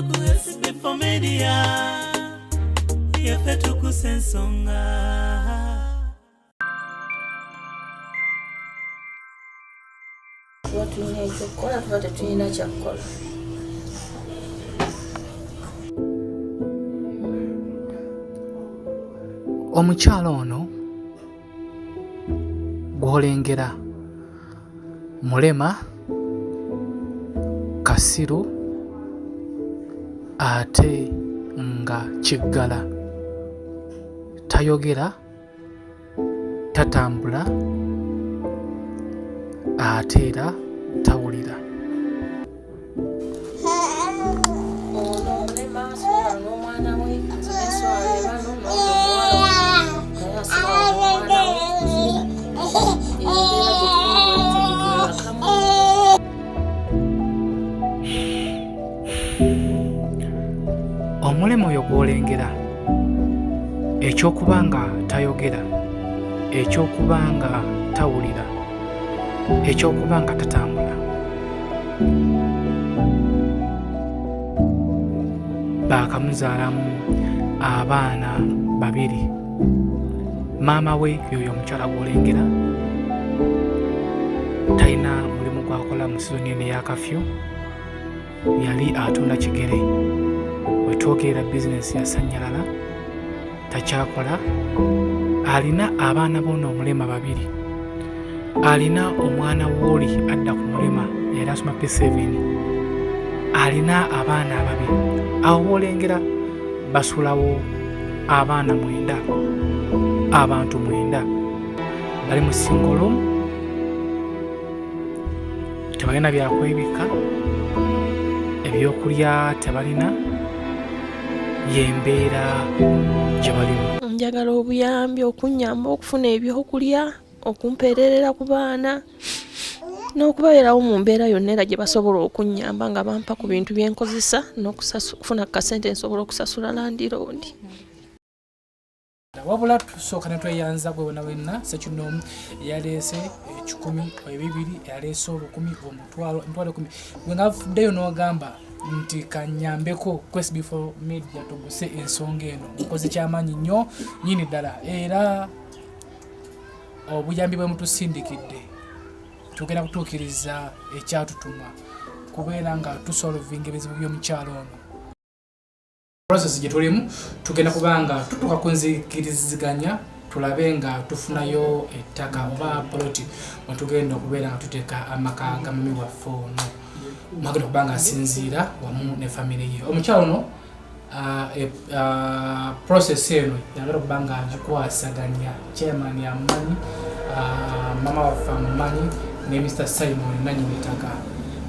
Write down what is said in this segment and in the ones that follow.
Wenda ku SB4 Media Yaffe Tuggussa Enssonga. Tulina ekyokukola tuba tetulina kyakukola. Omukyalo ono gw'olengera mulema, kasiru ate nga kiggala. Tayogera, tatambula, ate era tawulira. Ono omulema asobola n'omwana we enswala eba n'omuwala naye asobola n'omwana we Omulema oyo gw'olengera, ekyokuba nga tayogera, ekyokuba nga tawulira, ekyokuba nga tatambula, baakamuzaalamu abaana babiri. Maama we yoyo omukyala gw'olengera talina mulimu gwakola mu sizoni eno eya kafyu, yali atunda kigere. Wetwogerera bizinesi yasannyalala, takyakola. Alina abaana boona omulema babiri. Alina omwana wooli adda ku mulema yali asoma P7. Alina abaana ababiri. Awo boolengera basulawo abaana 9, abantu 9 bali mu singolo, tebalina byakwebika, ebyokulya tebalina, yembeera gye balimu. Njagala obuyambi okunyamba okufuna ebyokulya, okumpeererera ku baana n'okubabeerawo mu mbeera yonna era gye basobola okunyamba nga bampa ku bintu bye nkozesa n'okufuna kasente nsobola okusasula landiroodi. Wabula tusooka ne tweyanza gwe wena wenna Ssekinomu yaleese 10, 200, yaleese 10, omutwalo 10. Gwe ngavuddeyo n'ogamba nti kanyambeko ku SB4 Media Tuggussa Enssonga eno mukozi kyamaanyi nnyo nnyini ddala, era obuyambi bwe mutusindikidde tugenda kutuukiriza ekyatutuma kubeera nga tusolvinga ebizibu by'omukyalo ono. Process gye tulimu tugenda kubanga tutuuka ku nzikiriziganya tulabe nga tufunayo ettaka oba poloti mwe tugenda okubeera nga tuteeka amaka ga mami waffe ono mwagenda kubanga asinziira wamu ne famire ye. Omukyalo ono process eno yagala kubanga agikwasaganya chairman amanyi, mama waffe amanyi ne Mr. Simon nannyini ettaka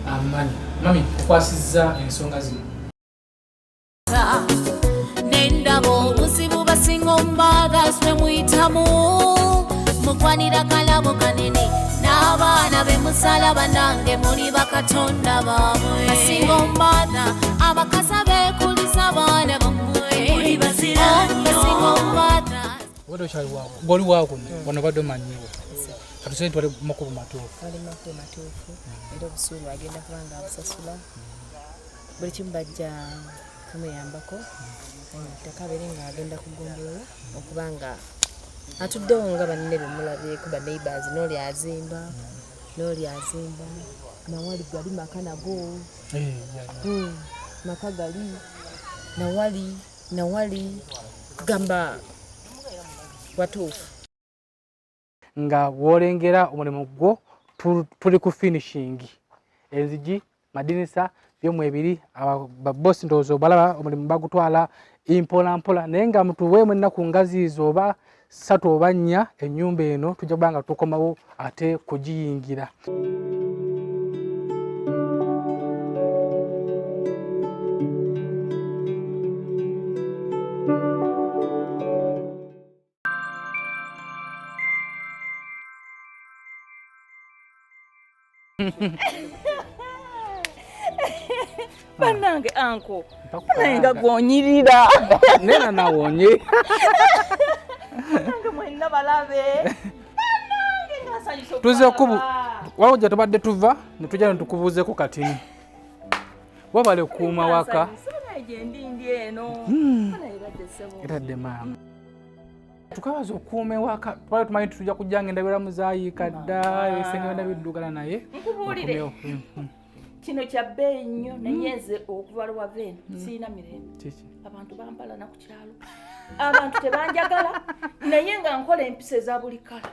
amanyi. Mami, tukwasizza ensonga zino. Nendabo obuzibu basinga omubaga swe muyitamu mukwanira kalabo kanene n'abaana be musala banange muli bakatonda baabwe basinga omubaga abakazi beekulisa abaana bammwe muli bazira basinga omubaga Wado chali wako goli wako wano bado manyiwo katuseni twale makubo matuufu era obusuulu agenda kubanga abusasula buli kimu bajja kumuyambako ettaka bere nga agenda kugombolola okubanga atuddewo nga banne bemulabyeko ba neighbors n'oli azimba nawali gali maka nago maka gali nawali gamba watuufu nga wolengera omulimu gwo tuli ku finishing enzigi madinisa byomwe ebiri ababosi ndozo balaba omulimu bagutwala impola naye nga mutuweemu ennaku ngazi izo oba 3 oba 4 ennyumba eno tujja kubanga tukomawo ate kugiyingira. Banange anko nayenga gwonyirira nena nawonye nange mwenna balabe banange ngasanyuso tuze okubu wawuja tubadde tuva netujja netukubuuzeko katini wabale kuuma waka Ejendindi eno. Ana ibadde sebo. Iradde maama. Tukabaza okuuma ewaka twali tumanyi tujja kujja ngenda bera muzaayika dda esengenda biddugala naye. Nkubuulire. Kino kya bbeeyi nnyo naye nze okuva lwava eno siina mirembe. Kiki? Abantu bampala na ku kyalo. Abantu tebanjagala naye nga nkola empisa eza buli kala.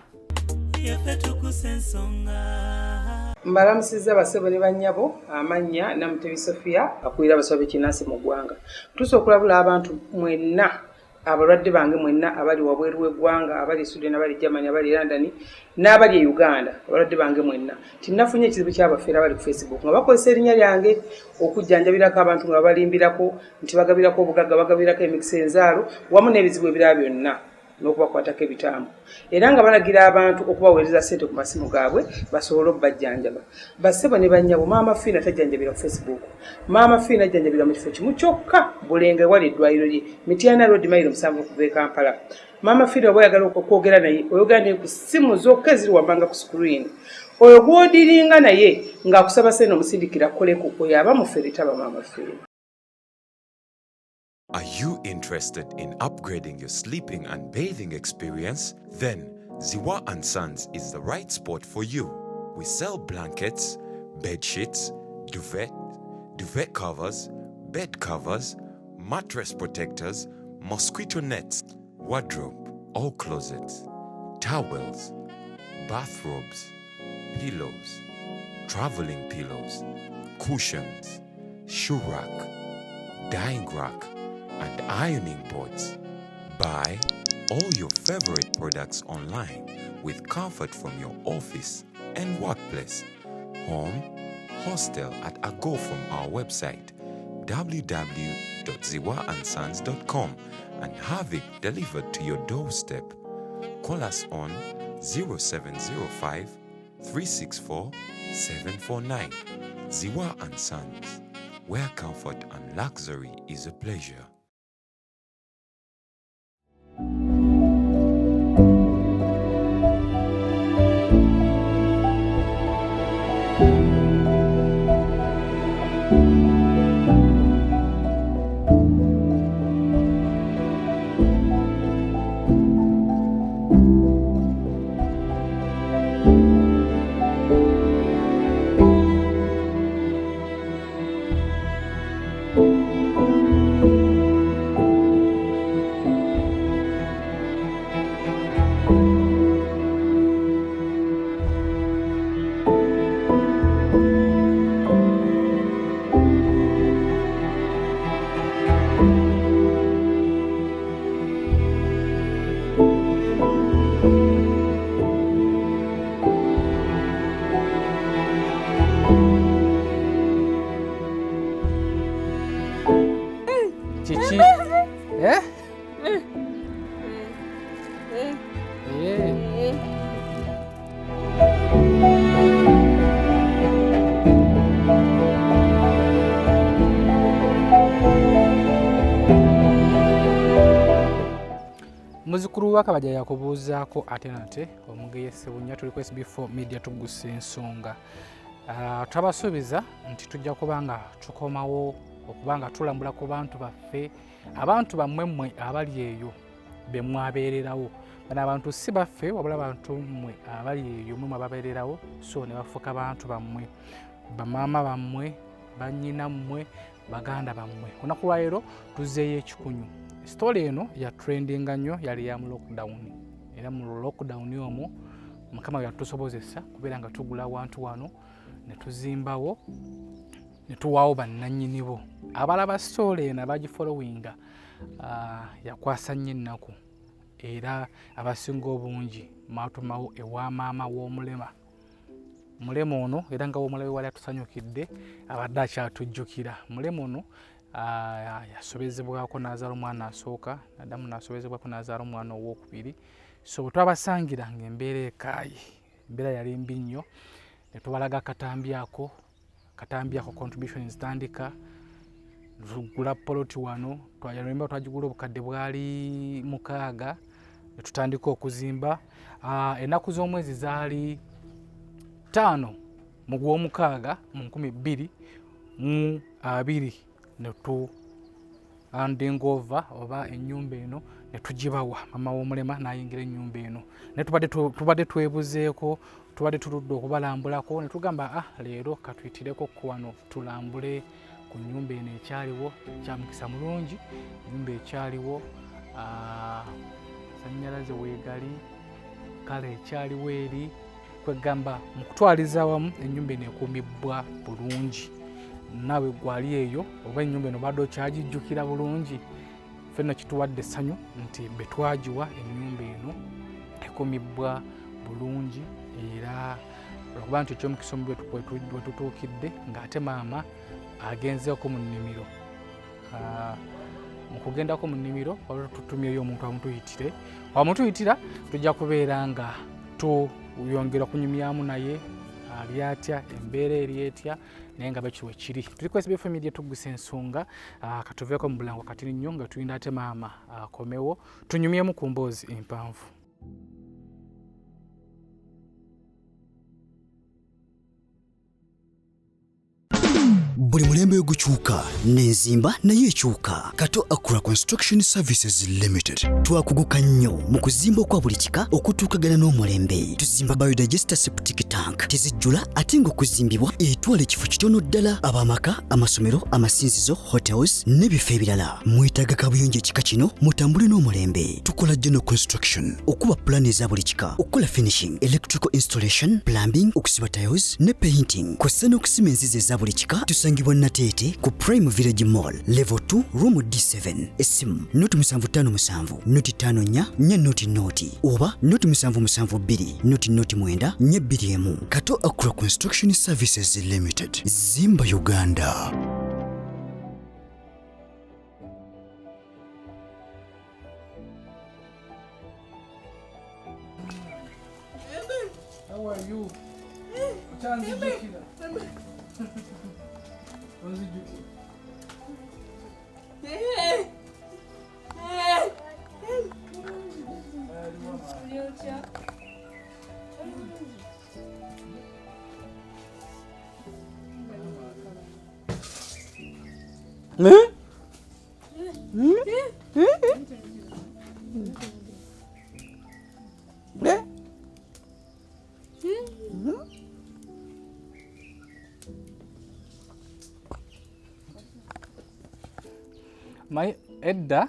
Yaffe Tuggussa Enssonga. Mbalamusizza basebo ne bannyabo amannya Namutebi Sofia akulira abasawo b'ekinnansi mu ggwanga. Tusa okulabula abantu mwenna abalwadde bange mwenna abali wabweru w'eggwanga abali Sweden abali Germany abali London n'abali Uganda abalwadde bange mwenna tinnafunye ekizibu ky'abafeera abali ku Facebook nga bakozesa erinnya lyange okujjanjabirako abantu nga balimbirako nti bagabirako obugagga bagabirako emikisa enzaalo wamu n'ebizibu ebirala byonna n'okubakwatako ebitambo era nga balagira abantu okubaweereza ssente ku masimu gaabwe basobole obbajjanjaba. Bassebo ne bannyabo Maama Fiina tajjanjabira ku Facebook. Maama Fiina ajjanjabira mu kifo kimu kyokka Bulenga ewali eddwaliro lye Mityana Road mayiro 7 okuva e Kampala. Maama Fiina oba oyagala okwogera naye oyogera naye ku ssimu zokka eziri wammanga ku screen. Oyo gw'odiringa naye ng'akusaba ssente omusindikira koleko oyo aba mufere taba Maama Fiina. Are you interested in upgrading your sleeping and bathing experience? Then Ziwa & Sons is the right spot for you. We sell blankets, bed sheets, duvet covers, bed covers, mattress protectors, mosquito nets, wardrobe, all closets, towels, bathrobes, pillows, traveling pillows, cushions, shoe rack, dyeing rack, and ironing boards. Buy all your favorite products online with comfort from your office and workplace, home, hostel at a go from our website www.ziwaansons.com and have it delivered to your doorstep. Call us on 0705 364 749. Ziwa & Sons, where comfort and luxury is a pleasure. Kiki? Muzukulu wa Kabajja yakubuuzaako ate nate omugeyi Ssebunya tuli ku SB4 Media Tuggussa Enssonga. Twabasuubiza nti tujja kubanga tukomawo okubanga tulambula ku bantu baffe abantu bammwe mmwe abali eyo be mwabeererawo. Bano abantu si baffe wabula abantu mmwe abali eyo mmwe mwababeererawo so ne bafuuka bantu bammwe bamaama bammwe bannyina mmwe baganda bammwe. Olunaku lwa leero tuzzeeyo Ekikunywu. Story eno ya trendinga nnyo yali ya mu lockdown era mu lockdown omwo Mukama yatusobozesa kubeera nga tugula wantu wano ne tuzimbawo ne tuwaawo bannannyinibo abalaba story eno abagifollowinga yakwasa nnyo ennaku era abasinga obungi maatumawo ewa maama w'Omulema. Mulema ono era nga w'omulabe wali atusanyukidde abadde akyatujjukira. Mulema ono yasobezebwako n'azaala omwana asooka naddamu n'asobezebwako n'azaala omwana owokubiri. So bwe twabasangira ng'embeera ekaayi, embeera yali mbi nnyo, ne tubalaga akatambi ako contribution zitandika tugula poloti wano twayalomba twagigula obukadde bwali 6 ne tutandika okuzimba. Ennaku z'omwezi zaali 5 mu Gwomukaaga mu 2020 ne handing over oba ennyumba eno ne tugibawa mama w'Omulema n'ayingira ennyumba eno ne tubadde twebuzeeko tubadde tuludde okubalambulako ne tugamba leero katuyitirekko wano tulambule ku nnyumba eno ekyaliwo kya mukisa mulungi ennyumba ekyaliwo sannyalaze weegali kale ekyaliwo eri kwegamba mu kutwaliza wamu ennyumba eno ekuumibwa bulungi naawe gwali eyo oba ennyumba eno badde okyagijjukira bulungi ffenna kituwadde essanyu nti be twagiwa ennyumba eno ekuumibwa bulungi era olwokuba nti ekyomukisa omu bwe tutuukidde ng'ate maama agenzeeko mu nnimiro mu kugendako mu nnimiro waliwo tutumyeyo omuntu amutuyitira tujja kubeera nga tuyongera kunyumyamu naye ali atya embeera eri etya naye nga bekiwe kiri tuli ku SB4 Media Tuggussa Enssonga katuveeko mu bulango katini nnyo nga tulinda ate maama akomewo tunyumyemu ku mboozi empanvu. buli mulembe gukyuka n'enzimba nayo ekyuka. Kato Akura Construction Services Limited twakuguka nnyo mu kuzimba okwa buli kika okutuukagana n'omulembe. Tuzimba biodigester septic tank tezijjula ate ng'okuzimbibwa etwala ekifo kitono ddala ab'amaka, amasomero, amasinzizo, hotels n'ebifo ebirala. Mwetaaga kabuyonjo ekika kino mutambule n'omulembe. Tukola general construction okuba plan eza buli kika, okukola finishing, electrical installation, plumbing, okusiba tiles ne painting kw'ossa n'okusima enzizi eza buli kika. Tusangibwa Nateete ku Prime Village Mall level 2 room D7. Esimu noti 757 noti 54 noti oba noti 772 noti 9 21. Kato Akura Construction Services Limited. Zimba Uganda. How are you? My Edda.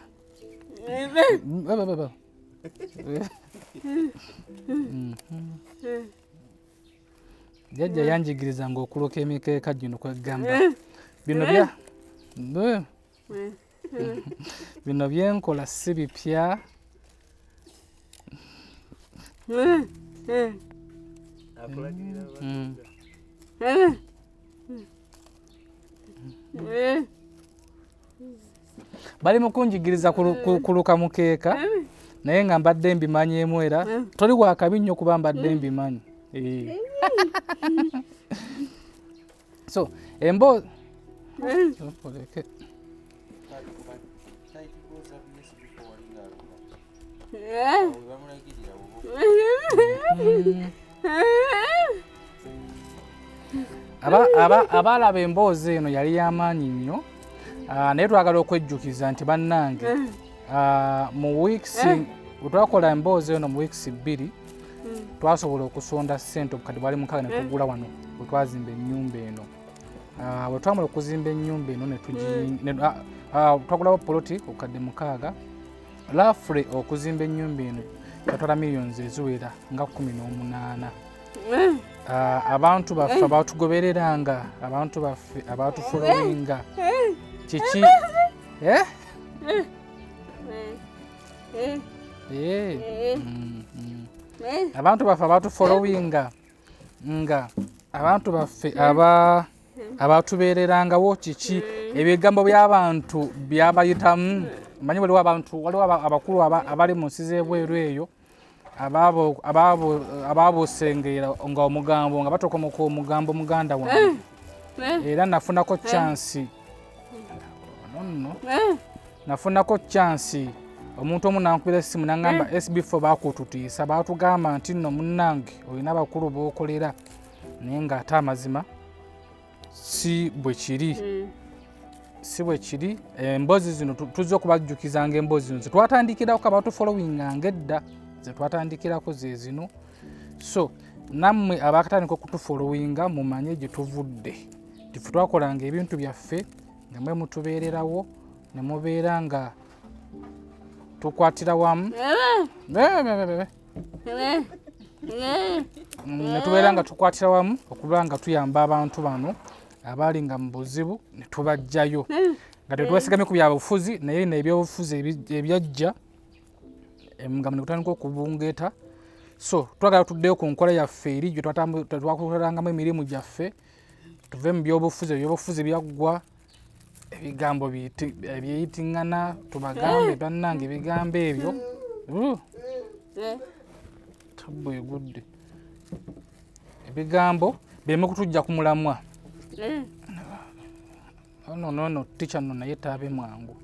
Jajja yanjigiriza ng'okuloka emikeeka gino kwegamba bino byenkola si bipya. Bali mukunjigiriza kuluka mukeeka naye nga mbadde mbimanyeemu era toli wakabi nnyo kuba mbadde mbimanyi. So embo abalaba emboozi eno yali y'amaanyi nnyo. Naye twagala okwejjukiza nti bannange mu weeks wetwakola emboozi eno mu weeks 2 twasobola okusonda ssente obukadde bwali 6 ne tugula wano wetwazimba ennyumba eno. Wetwamala okuzimba ennyumba eno twagulawo poloti obukadde 6 lafre okuzimba ennyumba eno yatwala millions eziwera nga 18. Abantu baffe abatugobereranga, abantu baffe abatufolowinga Chichi. Abantu baffe abatufolowinga nga abantu baffe abatubeererangawo kiki ebigambo by'abantu byabayitamu. Manyi waliwo abakulu abali mu nsi z'ebweru eyo abaabusengeera nga omugambo nga batokomoka omugambo muganda wange era nafunako chansi nafunako chansi omuntu omu nankubira essimu nangamba SB4 bakututiisa baatugamba nti nno munnange olina abakulu b'okolera naye ng'ate amazima si bwe kiri. si bwe kiri. Emboozi zino tuzze okubajjukizanga emboozi zino zetwatandikirako abatufollowinga ng'edda zetwatandikirako ze zino. So nammwe abakatandika okutufollowinga mumanye gye tuvudde. Tifu twakolanga ebintu byaffe nga mwe mutubeererawo ne mubeera nga tukwatira wamu ne tubeera nga tukwatira wamu okuba nga tuyamba abantu bano abaali nga mu buzibu ne tubajjayo nga tetwesigamye ku byabufuzi naye n'ebyobufuzi ebyajja nga ne kutandika okubungeeta. So twagala tuddeyo ku nkola yaffe eri gye twakolerangamu emirimu gyaffe, tuve mu byobufuzi. Ebyobufuzi byaggwa, ebigambo ebyeyitiŋŋana, tubagambe bannange ebigambo ebyo tabwe egudde, ebigambo bireme kutujja ku mulamwa. No tica nno naye taabe mwangu.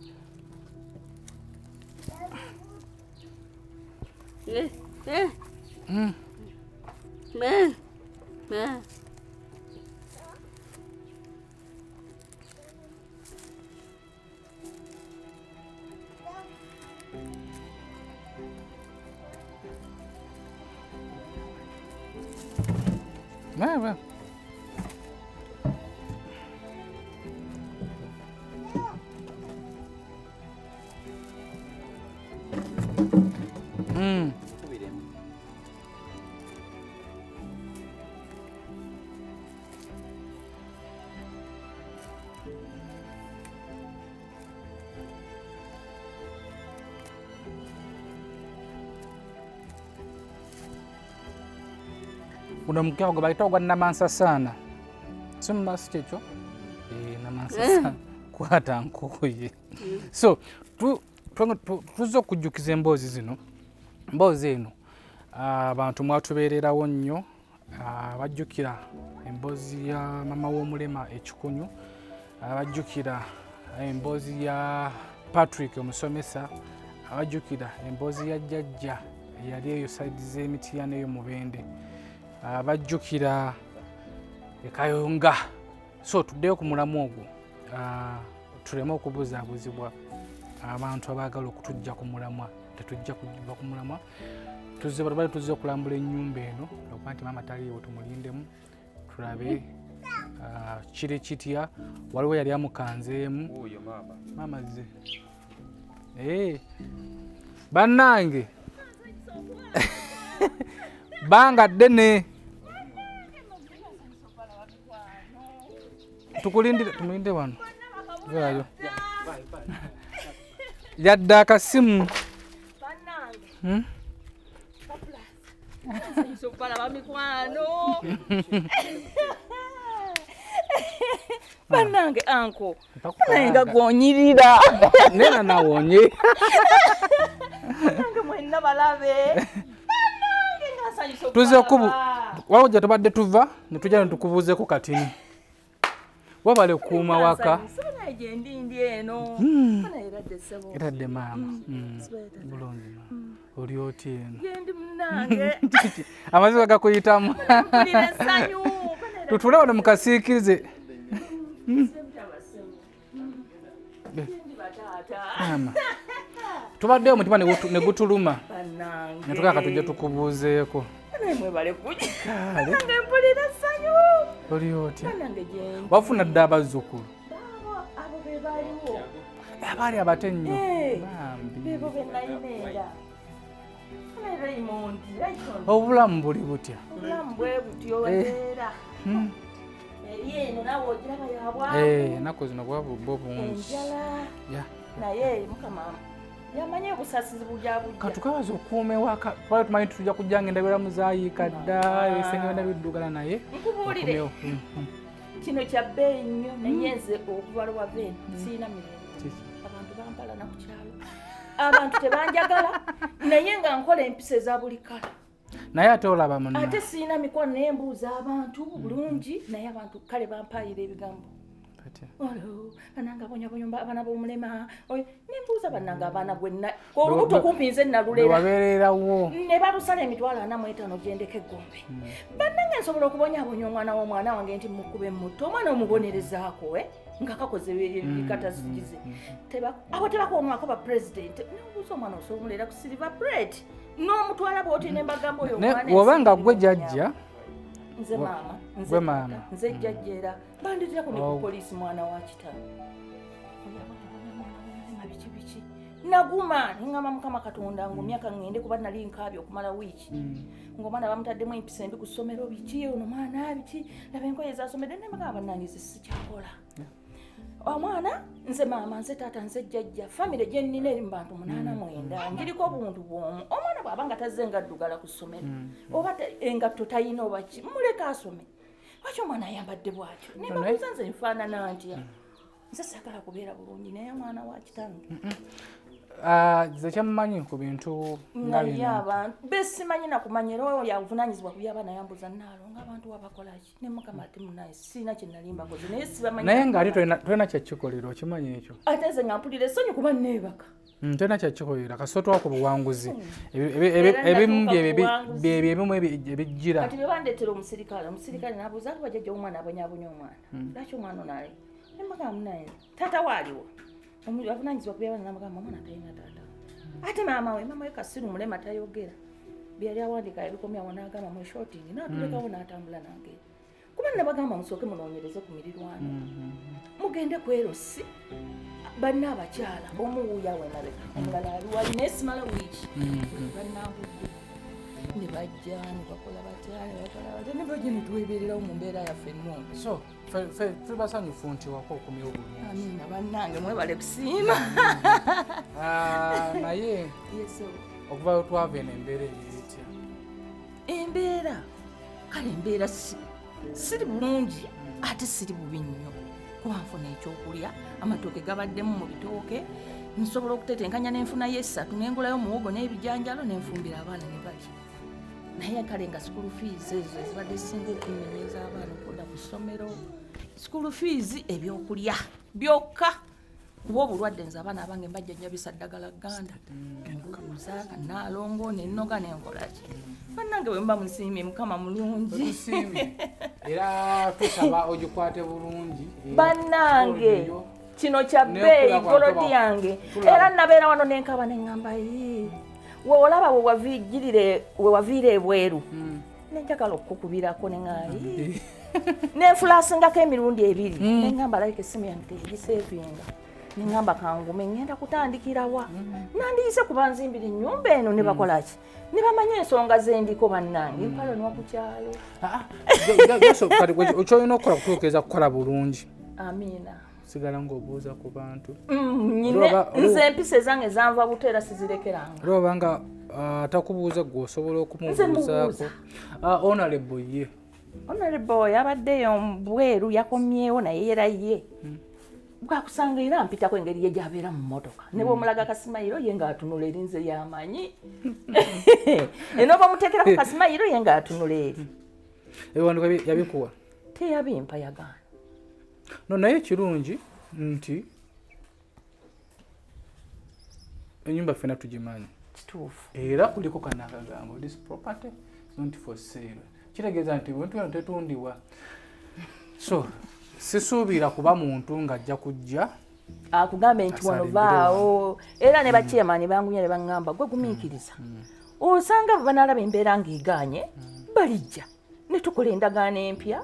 Guno mukyago gwe bayita ogwa namansasana. Si mumasi kyekyo? Namansasana. Kwata nkoye. So tuzze okujjukiza emboozi zino. Emboozi eno abantu mwatubeererawo nnyo. Bajjukira emboozi ya maama w'Omulema Ekikunywu, abajjukira emboozi ya Patrick omusomesa, abajjukira emboozi ya jjajja eyali eyo saidi z'emiti n'eyo Mubende, abajjukira Ekayonga. So tuddeyo ku mulamu ogwo tuleme okubuzaabuzibwa abantu abaagala okutujja ku mulamwa. Tetujja kujjibwa ku mulamwa. Tuzze okulambula ennyumba eno okuba nti maama taliiwo, tumulindemu tulabe kiri kitya. Waliwo yali amukanzeemu maama ze bannange banga ddene tumulinde wano vaayo yadde akasimu bannange anko nayenga gwonyirira nena nawonye nange mwenna balabe tuze okubu waliwo gye tubadde tuva ne tujja ne tukubuuzeeko katini wabale okuuma waka eradde maama bulungi oli otya eno amaziga gakuyitamu tutule wano mukasiikirize tubaddeyo omutima ne gutuluma ne tugaaka tujja tukubuuzeeko oli otya wafuna dde abazzukulu abaali abate nnyo obulamu buli butya ennaku zino bwabubba bungi yamanye obusasizi bujja bujja katukabaza okuuma ewaka twali tumanyi tujja kujja ngenda beera muzaayika dda ebisenge byonna biddugala naye nkubuulire kino kya bbeeyi nnyo naye nze okuva lwava eno siina mirembe. Abantu bampala na ku kyalo, abantu tebanjagala naye nga nkola empisa eza buli kala. Naye ate olaba munna ate siina mikono naye mbuuza abantu bulungi naye abantu kale bampayira ebigambo. Bananga bonyabonyomba abana b'Omulema nembuuza bannanga abaana gwenna olubuto kumpi nze nalulera wabeererawo ne balusala emitwalo 45 gyendeka eggombe. Bannanga nsobola okubonyabonya omwana w'omwana wange nti mukube mutto omwana omubonerezaako nga kakoze bikata zigize abo tebakonwako ba president n'obuuza omwana osomulera ku silver plate n'omutwala bw'oti n'embagamba oyo omwana wobanga gwe jjajja nze maama gwe maama nze jjajja era banditirako ne ku poliisi mwana wa kitange biki naguma ngamba mukama katonda ngo myaka ngende kuba nali nkaabye okumala wiiki ng'omwana bamutaddemu empisa embi ku ssomero biki ono mwana biki laba enkoye zasomedde nemagamba bannange sikyakola omwana nze maama nze taata nze jjajja famire gye nnina eri mu bantu 89 ngiriko obuntu bw'omu omwana bw'aba nga tazze ngaddugala ku ssomero oba engatto talina oba ki muleka asome lwaki omwana ayambadde bw'atyo nembabuuza nze nfaanana ntya nze sagala kubeera bulungi naye mwana wa kitange ze kyamumanyi ku bintu naye abantu besimanyi nakumanyira oyo yavunanyizibwa ku by'abaana yambuza naalonga abantu wabakolaki ne mukama ati munaye sirina kye nali mbakoze naye sibamanyi naye ng'ate tolina kyakikolera okimanyi ekyo ate nze nga mpulira esonyi kuba neebaka tolina kyakikolera kasitotwala ku buwanguzi ebimu byebimu ebijjira kati bye bandeetera omusirikale n'abuuza ati bajjajja omwana abonyaabonya omwana lwaki omwana onaye ne mugamba munaye taata waaliwo avunanyizibwa ku by'abaana namugamba omwana talina taata ate maama we kasiru mulema tayogera byali awandiika yabikomyawo n'agamba mu shooting n'atulekawo n'atambula nange kuba nabagamba musooke munoonyereze ku mirirwano mugende ku erosi banna abakyala omuwuuya wenaleka omulala ali wali naye simala wiiki bannambudde ne bajja ne bakola batya ne bajja ne twebeererawo mu mbeera yaffe ennungi so tubasanyufu nti wako okumyewo bulungi amina bannange mwebale kusiima naye okuvayo twava eno embeera eyeetya embeera kale embeera siri bulungi ate siri bubi nnyo kuba nfuna ekyokulya amatooke gabaddemu mu bitooke nsobola okutetenkanya n'enfunayo essatu n'engulayo muwogo n'ebijanjalo n'enfumbira abaana ne balya naye kale nga school fees ezo ezibadde singa okumenyeza abaana okudda ku ssomero school fees ebyokulya byokka kuba obulwadde nze abaana abange mbajjanjabisa ddagala gganda nkuza kanaalongo nennoga nenkolaki bannange bwe muba musiimye mukama mulungi era tusaba ogikwate bulungi bannange kino kya bbeeyi golodi yange era nabeera wano nenkaba neŋŋamba weolaba wewaviira ebweru nenjagala okukubirako neŋaayi nenfulasingako emirundi ebiri neŋŋamba like essimu yange tegiseevinga neŋŋamba kangume ŋŋenda kutandikirawa nandiyise kuba nzimbira ennyumba eno ne bakolaki ne bamanya ensonga zendiko bannange mpalo nwakukyalo okyolina okukola kutuukiriza kukola bulungi amiina sigala ng'obuuza ku bantu nze empisa ezange zanva buto era sizirekeranga era obanga atakubuuza gwe osobola okumubuuzaako honorable ye honorable yabaddeyo bweru yakomyewo naye era ye bwakusanga era mpitako engeri ye gyabeera mu mmotoka ne bwomulaga kasimayiro ye ng'atunula eri nze yamanyi enoba omuteekerako kasimayiro ye ng'atunula eri ebiwandiiko yabikuwa teyabimpa yagaana no naye kirungi nti enyumba ffena tugimanyi kituufu era kuliko kanakagambo this property not for sale kitegeeza nti bintu bino tetundibwa so sisuubira kuba muntu ng'ajja kujja akugambe nti wano vaawo era ne bakyemaani bangunya ne baŋŋamba gwe gumiikiriza osanga bwe banaalaba embeera ng'egaanye balijja ne tukola endagaano empya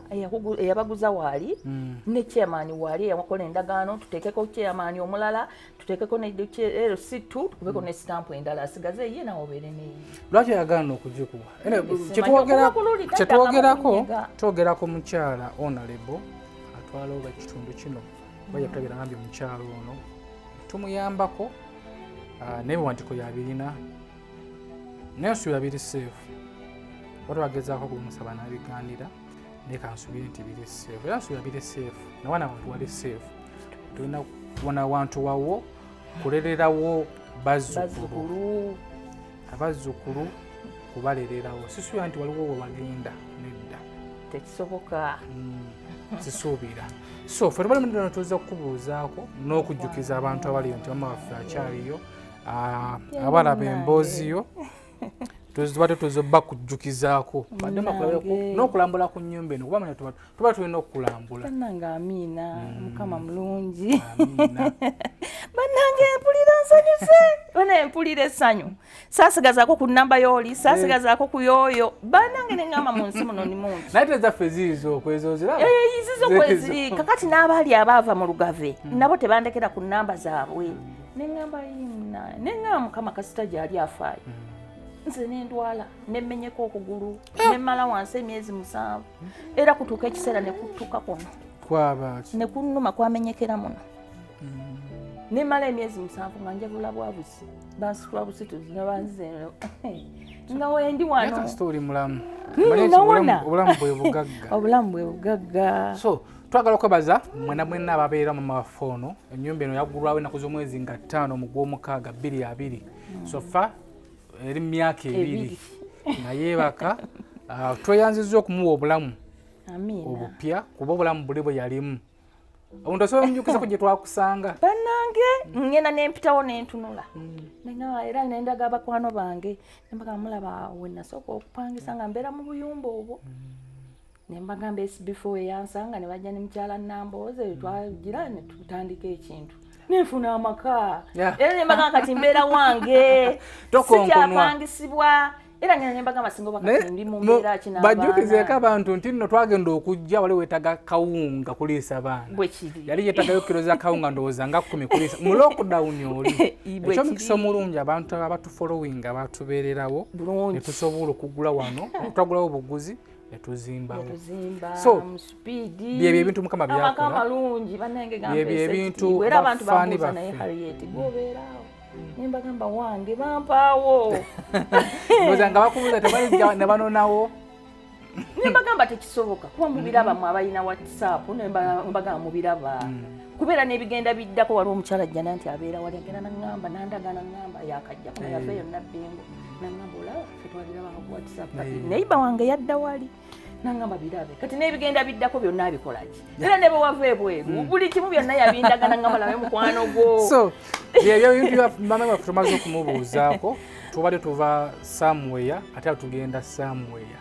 eyabaguza waali ne chairman waali eyakola endagaano tuteekeko chairman omulala tuteekeko ne LC2 tukubeko ne stamp endala asigaze ye nawo obeere neyi lwaki yagaana okugikuwa twogerako mukyala honorable atwala oba ekitundu kino bajja tutagera ngambye mukyalo ono tumuyambako naye biwandiiko yabirina naye nsuubira biri safe bagezaako kumusaba nabigaanira naye kansubire nti biri safe era nsuubira biri safe nawana abantu wali safe tulina kubona wantu wawo kulererawo abazzukulu kubalererawo sisuubira nti waliwo wewagenda nedda tekisoboka sisuubira so fe tubali muno tuza okukubuuzaako n'okujjukiza abantu abaliyo nti mama waffe akyaliyo abalaba embooziyo tuzibate tuzoba kujjukizaako badema kulabako n'okulambula ku nnyumba eno kubamanya tuba tulina okulambula bannanga amiina mukama mulungi amiina bannange mpulira nsanyuse bana mpulira essanyu saasigazaako ku nnamba y'oli saasigazaako ku yooyo bannange ne ŋŋamba mu nsi muno ni mungi naye tezaffe ziizo okwezo ziraba zizo kweziri kakati n'abaali abaava mu lugave nabo tebandekera ku nnamba zaabwe ne ŋŋamba yinna ne ŋŋamba mukama kasita gyali afaayo nze nendwala nemmenyeko okugulu nemmala wansi emyezi 7 era kutuuka ekiseera ne kutuuka kuno kwabaki ne kunnuma kwamenyekera muno nemmala emyezi 7 nga njabula bwabusi bansitula busituzi ne banzeno nga wendi wano yaka story mulamu obulamu bwe bugagga obulamu bwe bugagga so twagala okwebaza mwenna ababeera mu mafoono ennyumba eno yaggulwawo ennaku z'omwezi nga 5 mu gw'omukaaga 22 so fa eri myaka 2 nga yeebaka tweyanzizza okumuwa obulamu obupya kuba obulamu buli bwe yalimu omuntu osobola omujjukizako gye twakusanga bannange ngenda nempitawo nentunula nenga era nendaga abakwano bange nembaga mulaba we nasooka okupangisa nga mbeera mu buyumba obwo nembagamba SB4 eyansanga ne bajja ne mukyala Nambooze twagira ne tutandika ekintu nenfuna amaka era nembaga kati mbeera wange sikyapangisibwa era ngenda nembaga masingo bakati ndi mu mbeera kinaba bajjukizeeko abantu nti nno twagenda okujja wali wetaga kawunga kuliisa baana yali yetagayo kiro za kawunga ndowooza nga 10 kuliisa mu lockdown oli ekyo mukisa omulungi abantu abatufollowing abatubeererawo ne tusobola okugula wano twagulawo obuguzi netuzimbawo so byebyo ebintu mukama byakola byebyo ebintu era abantu babuuza naye Harriet gobeerawo nembagamba wange bampaawo oza nga bakubuuza tebalijja ne banonawo nembagamba tekisoboka kuba mubiraba mu abalina WhatsApp nembagamba mubiraba kubeera n'ebigenda biddako waliwo omukyala ajjana nti abeera wali agenda naŋŋamba nandaga naŋŋamba yakajja kuna yaveeyo nabbingo naŋŋamba olaba fe twalirabanga ku WhatsApp neiba wange yadda wali naŋŋamba birabe kati n'ebigenda biddako byonna abikolaki era ne bwe wava ebweru buli kimu byonna yabindaga naŋŋamba labe mukwano gwo so byebyo ebintu mama waffe tumaze okumubuuzaako tubadde tuva somewhere ate tugenda somewhere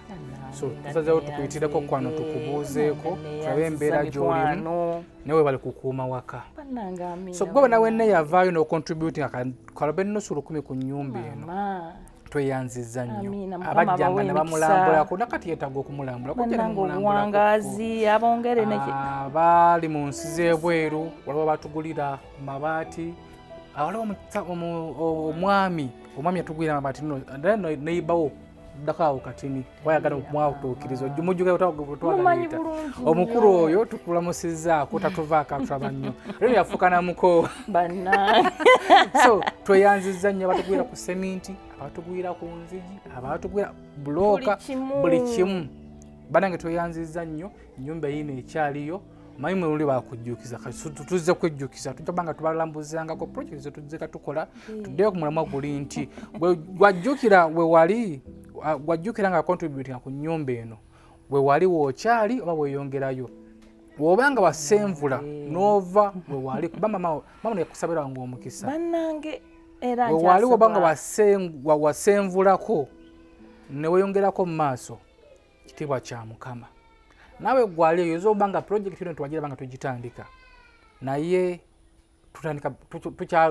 so tusazeewo tukuyitireko kwano tukubuuzeeko tulabe embeera gy'olimu newe bali kukuuma waka so gwe nawe ne yavaayo n'ocontributing akalobe nnusu 10 ku nnyumba eno tweyanzizza nnyo abajjanga ne bamulambulako nakati yeetaaga okumulamulawangazi abongere baali mu nsi z'ebweru waliwo batugulira mabaati waliwo omwami yatugulira mabaati neyibawo ddakaawo katini wayagala okumwatuukiriza ojjumujjukatwagayita omukulu oyo tukulamusizzaako tatuvaako atulaba nnyo rero yafuuka namuko so tweyanzizza nnyo abatugwira ku seminti abatugwira ku nzigi abatugwira bulooka buli kimu banange tweyanzizza nnyo ennyumba eyino ekyaliyo manyi mwe luli bakujjukiza tuzze kwejjukiza tujjabanga tubalambuzangako project zetuzeka tukola tuddeyo ku mulamwa guli nti gwajjukira we wali gwajjukira nga contributing ku nnyumba eno we wali wookyali oba weeyongerayo wobanga wasenvula n'ova we wali kuba mama nekusabira wange omukisa bannange era we wali wobanga wasenvulako ne weeyongerako mu maaso kitiibwa kya Mukama nawe gwali eyo ezobanga project eno tuwagira banga tugitandika naye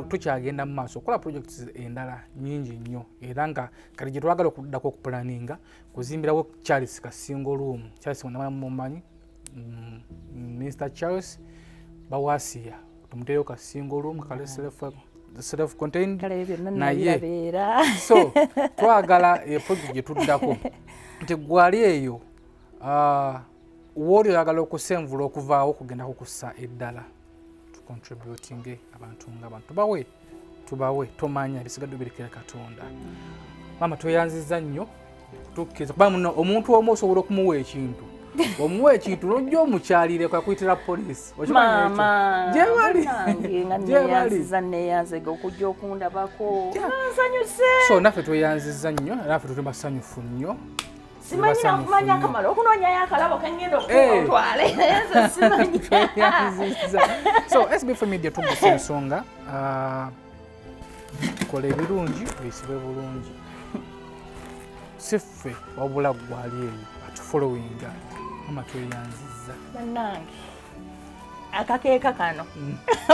tukyagenda mu maaso okukola projects endala nyingi nnyo era nga kati gye twagala okuddako okupulaninga kuzimbirawo Charles Kasingo room Charles mumanyi Mr. Charles bawasiya tumuteeyo Kasingo room kakale self contained naye so twagala project gye tuddako nti gwali eyo wooli oyagala okusenvula okuvaawo okugendako kussa eddala contributing abantu ng'abantu tubawe tomanya bisigadde birikira Katonda mama tweyanzizza nnyo kutukkiriza kuba muno omuntu omu osobola okumuwa ekintu omuwa ekintu n'ojja omukyalire kwakuyitira poliisi mama gyeyanzizza neyanzega okujja okundabako nsanyuse so naffe tweyanzizza nnyo naffe tuli basanyufu nnyo simanya akamala okunonyayo akalabo kengenda okutwale simanyi so SB4 Media Tuggussa Enssonga kola ebirungi oyisibe bulungi siffe wabula gwali eyo atufollowinga mama tweyanziza bannange akakeeka kano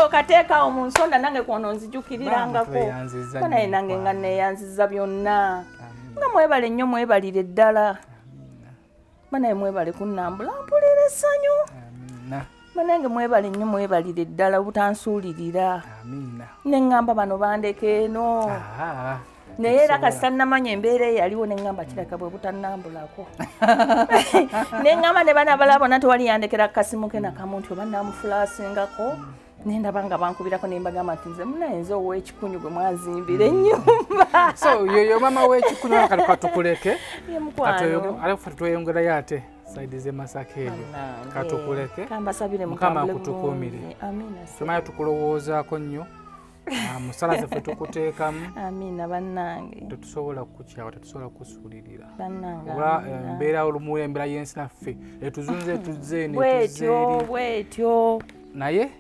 okateekawo mu nsonda nange kwono nzijukirirangako naye nange nga neeyanziza byonna nga mwebale nnyo mwebalire ddala banaye mwebale kunnambula mpulira essanyu banange mwebale nnyo mwebalire ddala obutansuulirira neŋŋamba bano bandeke eno naye era kasita nnamanya embeera eyaliwo neŋŋamba kiraka bwe butannambulako neŋŋamba ne bana balaba bonna tewali yandekera kasimu ke nakamu nti oba namufulaasingako nendaba nga bankubirako nembagamba nti nze munayinza ow'Ekikunywu gwe mwazimbira ennyumba so yoyo mama w'Ekikunywu kati katukuleke alafu tweyongerayo ate saidi ze Masaka eyo katukuleke Mukama akutukuumire tumaye tukulowoozaako nnyo musala zaffe tukuteekamu amina bannange tetusobola kukukyawa tetusobola kukusuulirira oba embeera olumu embeera y'ensi naffe etuzunze tuzze bwetyo naye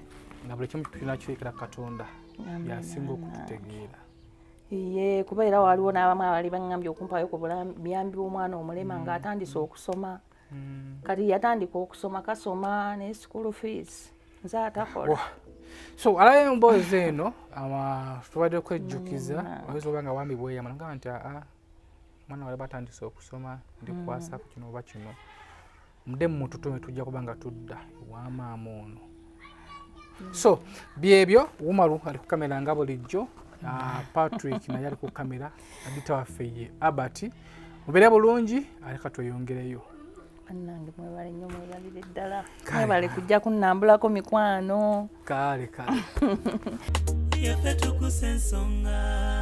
nga buli kimu tulina kirekera Katonda yasinga okututegeera iye kuba era waliwo n'abamu abali baŋŋambye okumpayo ku buyambi bw'omwana omulema ng'atandise okusoma kati yatandika okusoma kasoma ne school fees nze atakola so alaye emboozi eno tubadde kwejjukiza oyinza oba nga wambi bweyama nagamba nti omwana wale batandise okusoma ndikwasa ku kino oba kino mudde mu mututume tujja kuba nga tudda ewa maama ono so byebyo Wumalu ali ku kamera nga bulijjo Patrick naye ali ku kamera adita waffe ye Abati mubeere bulungi aleka tweyongereyo bannange mwebale nnyo mwebalire ddala mwebale kujja kunnambulako mikwano kale yaffe Tuggussa Enssonga